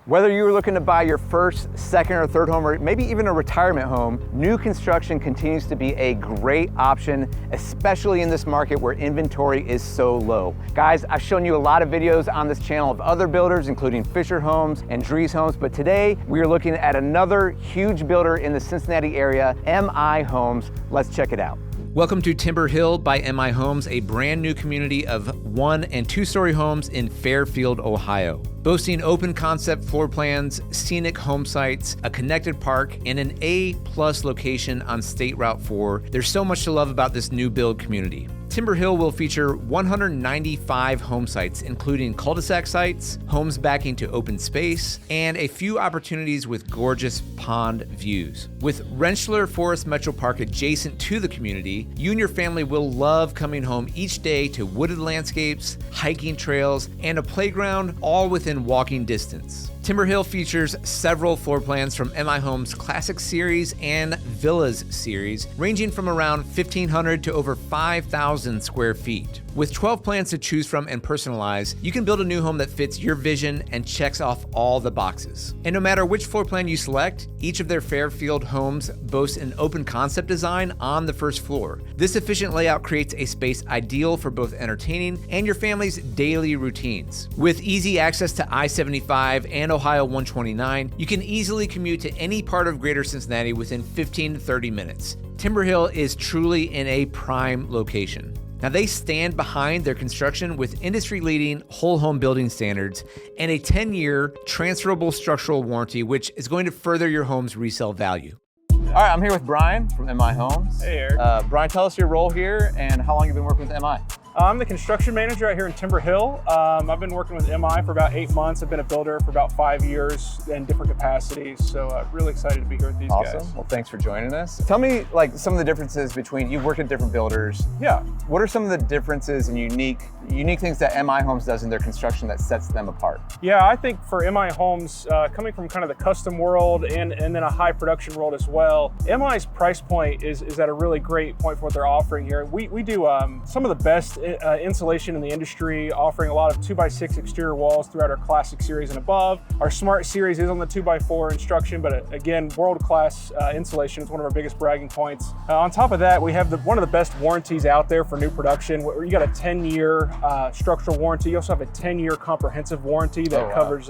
Whether you're looking to buy your first, second, or third home, or maybe even a retirement home, new construction continues to be a great option, especially in this market where inventory is so low. Guys, I've shown you a lot of videos on this channel of other builders, including Fisher Homes and Dries Homes, but today we are looking at another huge builder in the Cincinnati area, MI Homes. Let's check it out. Welcome to Timberhill by MI Homes, a brand new community of 1- and 2-story homes in Fairfield, Ohio. Boasting open concept floor plans, scenic home sites, a connected park, and an A+ location on State Route 4, there's so much to love about this new build community. Timberhill will feature 195 home sites, including cul-de-sac sites, homes backing to open space, and a few opportunities with gorgeous pond views. With Rentschler Forest Metro Park adjacent to the community, you and your family will love coming home each day to wooded landscapes, hiking trails, and a playground, all within walking distance. Timberhill features several floor plans from MI Homes Classic Series and Villas Series, ranging from around 1,500 to over 5,000 square feet. With 12 plans to choose from and personalize, you can build a new home that fits your vision and checks off all the boxes. And no matter which floor plan you select, each of their Fairfield homes boasts an open concept design on the first floor. This efficient layout creates a space ideal for both entertaining and your family's daily routines. With easy access to I-75 and Ohio 129, you can easily commute to any part of Greater Cincinnati within 15 to 30 minutes. Timberhill is truly in a prime location. Now, they stand behind their construction with industry-leading whole home building standards and a 10-year transferable structural warranty, which is going to further your home's resale value. All right, I'm here with Brian from MI Homes. Hey, Eric. Brian, tell us your role here and how long you've been working with MI. I'm the construction manager out here in Timberhill. I've been working with MI for about 8 months. I've been a builder for about 5 years in different capacities. So really excited to be here with these guys. Awesome. Well, thanks for joining us. Tell me some of the differences between, you've worked at different builders. Yeah. What are some of the differences and unique things that MI Homes does in their construction that sets them apart? Yeah, I think for MI Homes, coming from kind of the custom world and then a high production world as well, MI's price point is at a really great point for what they're offering here. We do some of the best insulation in the industry, offering a lot of 2x6 exterior walls throughout our Classic Series and above. Our Smart Series is on the 2x4 instruction, but again, world-class insulation is one of our biggest bragging points. On top of that, we have one of the best warranties out there for new production. You got a 10-year structural warranty. You also have a 10-year comprehensive warranty that covers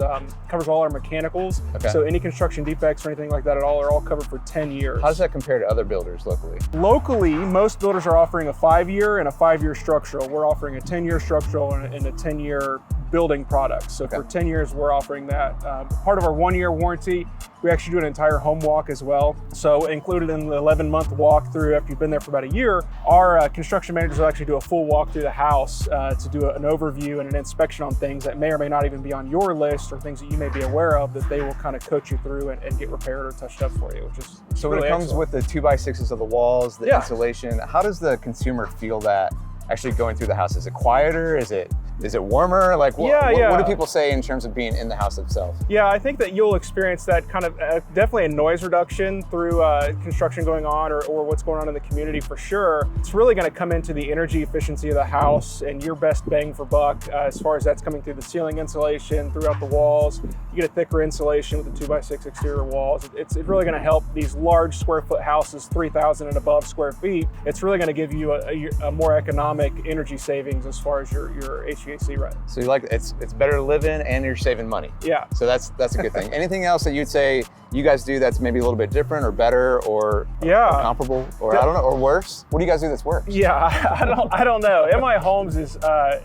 all our mechanicals. Okay. So any construction defects or anything like that at all are all covered for 10 years. How does that compare to other builders locally? Locally, most builders are offering a 5-year and a 5-year structural. We're offering a 10-year structural and a 10-year building product. So for 10 years, we're offering that. Part of our 1-year warranty, we actually do an entire home walk as well. So included in the 11-month walkthrough, after you've been there for about a year, our construction managers will actually do a full walk through the house to do an overview and an inspection on things that may or may not even be on your list or things that you may be aware of that they will kind of coach you through and get repaired or touched up for you, which is so really when it comes excellent. with the 2x6s of the walls, the insulation, how does the consumer feel that actually going through the house? Is it quieter? Is it warmer? Like what do people say in terms of being in the house itself? Yeah, I think that you'll experience that kind of definitely a noise reduction through construction going on or what's going on in the community for sure. It's really going to come into the energy efficiency of the house and your best bang for buck as far as that's coming through the ceiling insulation, throughout the walls. You get a thicker insulation with the 2x6 exterior walls. It's really going to help these large square foot houses, 3,000 and above square feet. It's really going to give you a more economic energy savings as far as your HVAC, right? So you like it's better to live in and you're saving money. Yeah. So that's a good thing. Anything else that you'd say you guys do that's maybe a little bit different or better or comparable or I don't know, or worse? What do you guys do that's worse? Yeah, I don't know. MI Homes is,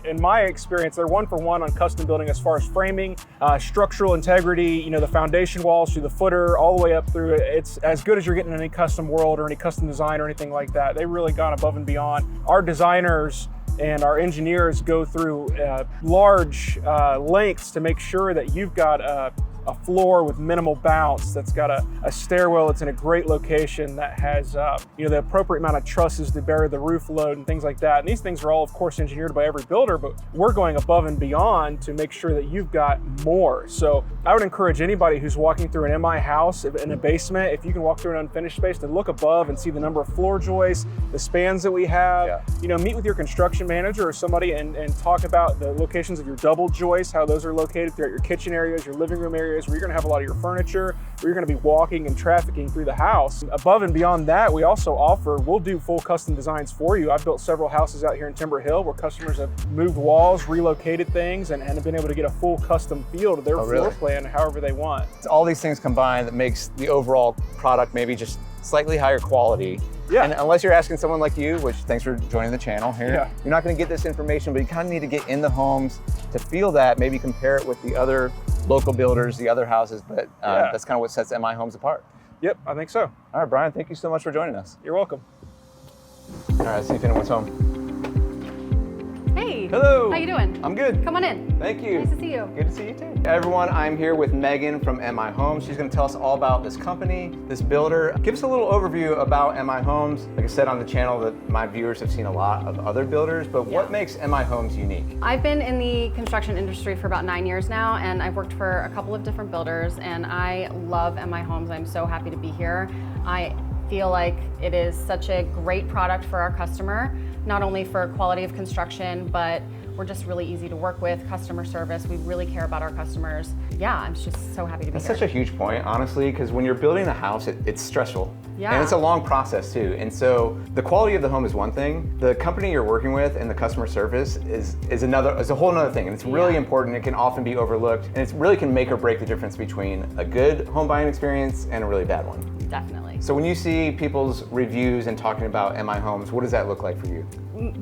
in my experience, they're 1-for-1 on custom building as far as framing, structural integrity, the foundation walls through the footer, all the way up through it. It's as good as you're getting in any custom world or any custom design or anything like that. They really gone above and beyond. Our designers and our engineers go through large lengths to make sure that you've got a floor with minimal bounce, that's got a stairwell that's in a great location, that has the appropriate amount of trusses to bear the roof load and things like that. And these things are all, of course, engineered by every builder, but we're going above and beyond to make sure that you've got more. So I would encourage anybody who's walking through an MI house in a basement, if you can walk through an unfinished space, to look above and see the number of floor joists, the spans that we have. Meet with your construction manager or somebody and talk about the locations of your double joists, how those are located throughout your kitchen areas, your living room areas, areas where you're gonna have a lot of your furniture, where you're gonna be walking and trafficking through the house. Above and beyond that, we also offer, we'll do full custom designs for you. I've built several houses out here in Timberhill where customers have moved walls, relocated things, and have been able to get a full custom feel to their floor plan however they want. It's all these things combined that makes the overall product maybe just slightly higher quality. Yeah. And unless you're asking someone like you, which thanks for joining the channel here, Yeah. you're not gonna get this information, but you kind of need to get in the homes to feel that, maybe compare it with the other local builders, the other houses, but that's kind of what sets MI Homes apart. Yep, I think so. All right, Brian, thank you so much for joining us. You're welcome. All right, see if anyone's home. Hey. Hello. How you doing? I'm good. Come on in. Thank you. Nice to see you. Good to see you too. Everyone, I'm here with Megan from MI Homes. She's going to tell us all about this company, this builder. Give us a little overview about MI Homes. Like I said on the channel, that my viewers have seen a lot of other builders, but what makes MI Homes unique? I've been in the construction industry for about 9 years now, and I've worked for a couple of different builders, and I love MI Homes. I'm so happy to be here. I feel like it is such a great product for our customer, not only for quality of construction, but we're just really easy to work with, customer service. We really care about our customers. Yeah, I'm just so happy to be That's here. such a huge point, honestly, because when you're building a house, it's stressful. Yeah. And it's a long process too. And so the quality of the home is one thing. The company you're working with and the customer service is a whole other thing. And it's really important. It can often be overlooked. And it really can make or break the difference between a good home buying experience and a really bad one. Definitely. So when you see people's reviews and talking about MI Homes, what does that look like for you?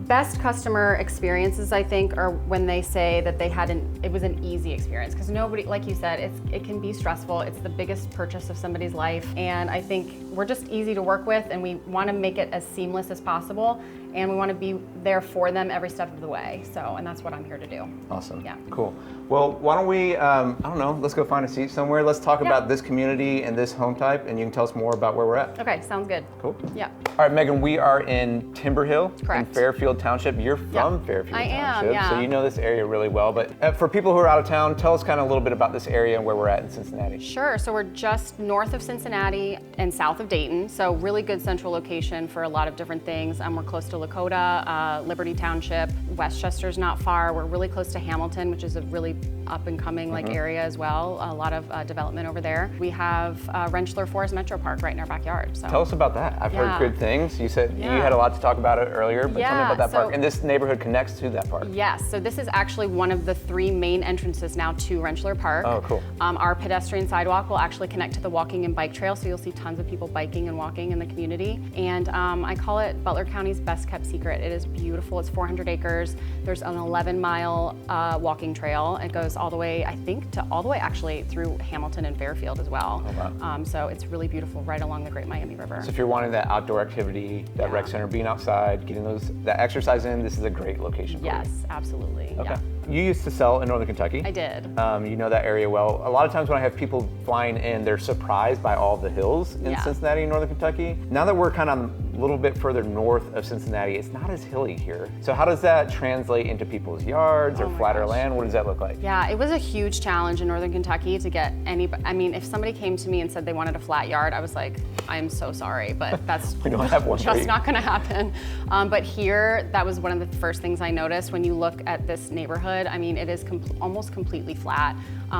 Best customer experiences, I think, are when they say that it was an easy experience, because nobody, like you said, it can be stressful. It's the biggest purchase of somebody's life, and I think we're just easy to work with, and we want to make it as seamless as possible, and we want to be there for them every step of the way. So, and that's what I'm here to do. Awesome. Yeah. Cool. Well, why don't we, I don't know, let's go find a seat somewhere. Let's talk about this community and this home type, and you can tell us more about where we're at. Okay, sounds good. Cool. Yeah. All right, Megan, we are in Timberhill, Correct. in Fairfield Township. You're from Fairfield I am, Township, yeah. so you know this area really well. But for people who are out of town, tell us kind of a little bit about this area and where we're at in Cincinnati. Sure, so we're just north of Cincinnati and south of Dayton, so really good central location for a lot of different things. We're close to Lakota, Liberty Township, Westchester's not far. We're really close to Hamilton, which is a really up and coming area as well. A lot of development over there. We have Rentschler Forest Metro Park right in our backyard. So Tell us about that. I've heard good things. You said you had a lot to talk about it earlier, but tell me about that park. And this neighborhood connects to that park. Yes, so this is actually one of the 3 main entrances now to Rentschler Park. Oh, cool. Our pedestrian sidewalk will actually connect to the walking and bike trail, so you'll see tons of people biking and walking in the community. And I call it Butler County's best kept secret. It is beautiful. It's 400 acres. There's an 11-mile walking trail. It goes all the way, I think, all the way actually through Hamilton and Fairfield as well. Oh, wow. So it's really beautiful right along the Great Miami River. So if you're wanting that outdoor activity, that rec center, being outside, getting that exercise in, this is a great location for you. Yes, absolutely. Okay. Yeah. You used to sell in Northern Kentucky. I did. You know that area well. A lot of times when I have people flying in, they're surprised by all the hills in Cincinnati and Northern Kentucky. Now that we're kind of a little bit further north of Cincinnati, it's not as hilly here. So how does that translate into people's yards or flatter land? What does that look like? Yeah, it was a huge challenge in Northern Kentucky to get I mean, if somebody came to me and said they wanted a flat yard, I was like, I'm so sorry, but that's We don't have one just not gonna happen. But here, that was one of the first things I noticed when you look at this neighborhood. I mean, it is almost completely flat,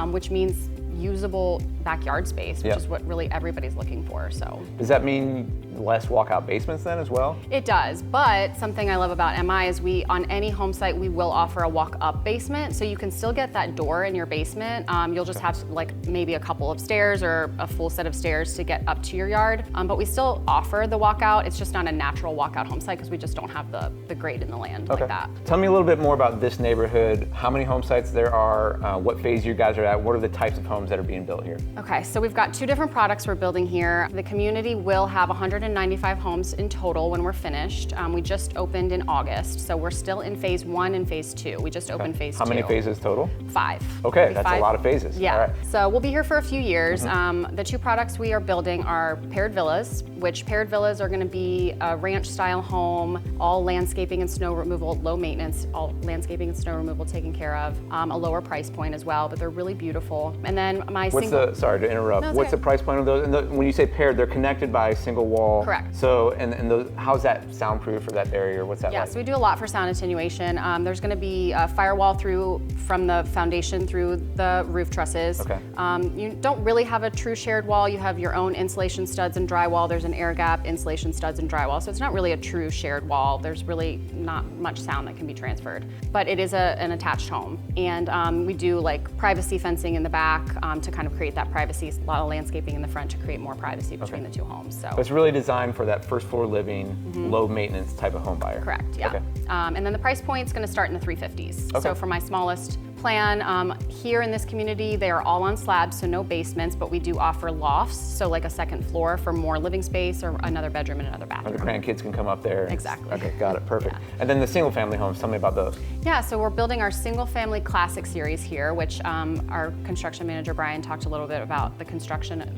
which means usable backyard space, which is what really everybody's looking for. So does that mean less walkout basements then as well? It does, but something I love about MI is on any home site, we will offer a walk-up basement, so you can still get that door in your basement. You'll just have like maybe a couple of stairs or a full set of stairs to get up to your yard, but we still offer the walkout. It's just not a natural walkout home site because we just don't have the grade in the land like that. Tell me a little bit more about this neighborhood, how many home sites there are, what phase you guys are at, what are the types of homes that are being built here? Okay, so we've got 2 different products we're building here. The community will have 195 homes in total when we're finished. We just opened in August, so we're still in phase 1 and phase 2. We just opened phase 2. How many phases total? 5. Okay, that's a lot of phases. Yeah, all right. So we'll be here for a few years. The 2 products we are building are paired villas, which paired villas are gonna be a ranch style home, all landscaping and snow removal, low maintenance, all landscaping and snow removal taken care of, a lower price point as well, but they're really beautiful. And then then my What's single. sorry to interrupt. No, it's What's okay. the price point of those? And when you say paired, they're connected by a single wall. Correct. So, and those, how's that soundproof for that area, or what's that Yeah, like? so we do a lot for sound attenuation. There's going to be a firewall from the foundation through the roof trusses. Okay. You don't really have a true shared wall. You have your own insulation studs and drywall. There's an air gap, insulation studs and drywall. So it's not really a true shared wall. There's really not much sound that can be transferred. But it is an attached home. And we do like privacy fencing in the back to kind of create that privacy, a lot of landscaping in the front to create more privacy between the two homes. So It's really designed for that first floor living, low maintenance type of home buyer. correct, yeah. Okay. And then the price point is going to start in the 350s. Okay. So for my smallest plan, here in this community, they are all on slabs, so no basements, but we do offer lofts, so like a second floor for more living space or another bedroom and another Or bathroom. the grandkids can come up there. Exactly. Okay, got it, perfect. Yeah. And then the single family homes, tell me about those. Yeah, so we're building our single family classic series here, which our construction manager, Brian, talked a little bit about the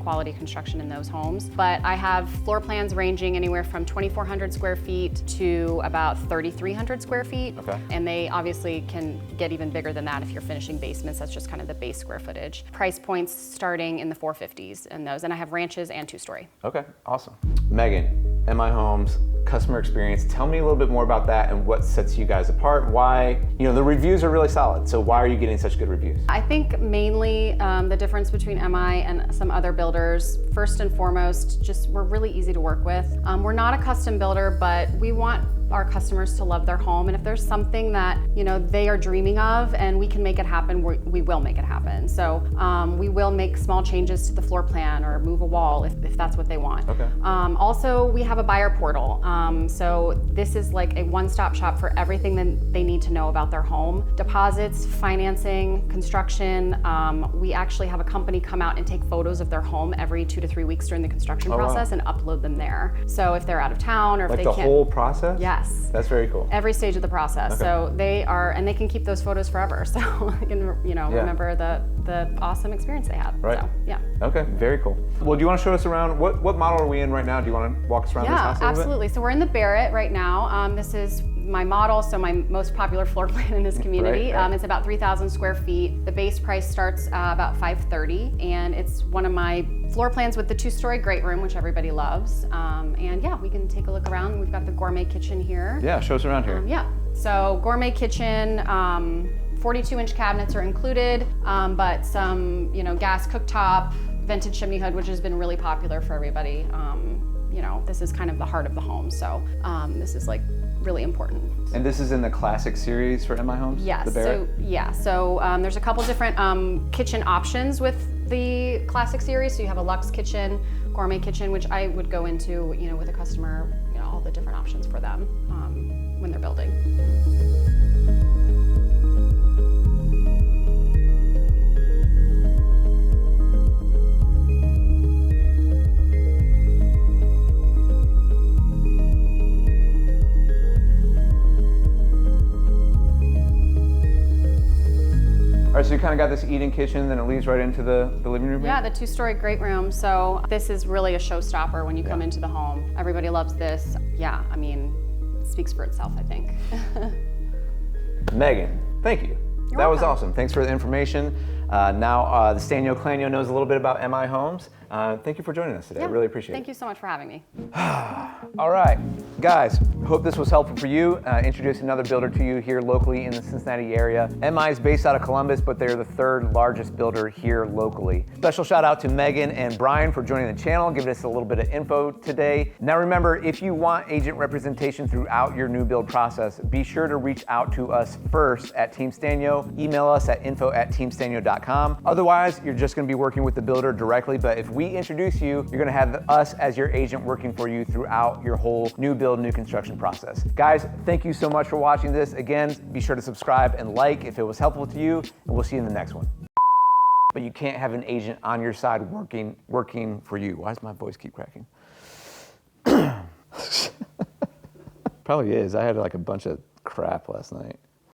quality construction in those homes. But I have floor plans ranging anywhere from 2,400 square feet to about 3,300 square feet. Okay. And they obviously can get even bigger than that if you're finishing basements. That's just kind of the base square footage. Price points starting in the 450s in those. And I have ranches and two-story. Okay, awesome. Megan, MI Homes, customer experience. Tell me a little bit more about that and what sets you guys apart. Why, the reviews are really solid. So why are you getting such good reviews? I think mainly the difference between MI and some other builders, first and foremost, just we're really easy to work with. We're not a custom builder, but we want our customers to love their home. And if there's something that, they are dreaming of and we can make it happen, we will make it happen. So we will make small changes to the floor plan or move a wall if that's what they want. Okay. Also, we have a buyer portal. So this is like a one-stop shop for everything that they need to know about their home. Deposits, financing, construction. We actually have a company come out and take photos of their home every 2 to 3 weeks during the construction process and upload them there. So if they're out of town or if Like they the can't. whole process? Yes. That's very cool. Every stage of the process. Okay. So and they can keep those photos forever. So they can, remember the awesome experience they had. Right. So, yeah. Okay, very cool. Well, do you want to show us around, what model are we in right now? Do you want to walk us around this house a little bit? Absolutely. So we're in the Barrett right now. This is my model, so my most popular floor plan in this community. Right. It's about 3,000 square feet. The base price starts about $530, and it's one of my floor plans with the two-story great room, which everybody loves. And yeah, we can take a look around. We've got the gourmet kitchen here. Yeah, show us around here. Yeah. So gourmet kitchen. 42-inch cabinets are included, but some, gas cooktop, vented chimney hood, which has been really popular for everybody. This is kind of the heart of the home, so this is like really important. And this is in the classic series for MI Homes? Yes. The Barrett? So there's a couple different kitchen options with the classic series. So you have a luxe kitchen, gourmet kitchen, which I would go into, with a customer, all the different options for them when they're building. All right, so you kind of got this eat-in kitchen, then it leads right into the living room? Yeah, the two-story great room. So this is really a showstopper when you come into the home. Everybody loves this. Yeah, it speaks for itself, I think. Megan, thank you. You're That was welcome. awesome. Thanks for the information. Now the Sztanyo Clanyo knows a little bit about MI Homes. Thank you for joining us today. I really appreciate it. Thank you so much for having me. All right, guys, hope this was helpful for you. Introduce another builder to you here locally in the Cincinnati area. MI is based out of Columbus, but they're the third largest builder here locally. Special shout out to Megan and Brian for joining the channel, giving us a little bit of info today. Now remember, if you want agent representation throughout your new build process, be sure to reach out to us first at Team Sztanyo. Email us at info@teamsztanyo.com. Otherwise, you're just gonna be working with the builder directly, but if we introduce you, you're gonna have us as your agent working for you throughout your whole new build, new construction process. Guys, thank you so much for watching this. Again, be sure to subscribe and like if it was helpful to you, and we'll see you in the next one. But you can't have an agent on your side working for you. Why does my voice keep cracking? Probably is. I had like a bunch of crap last night.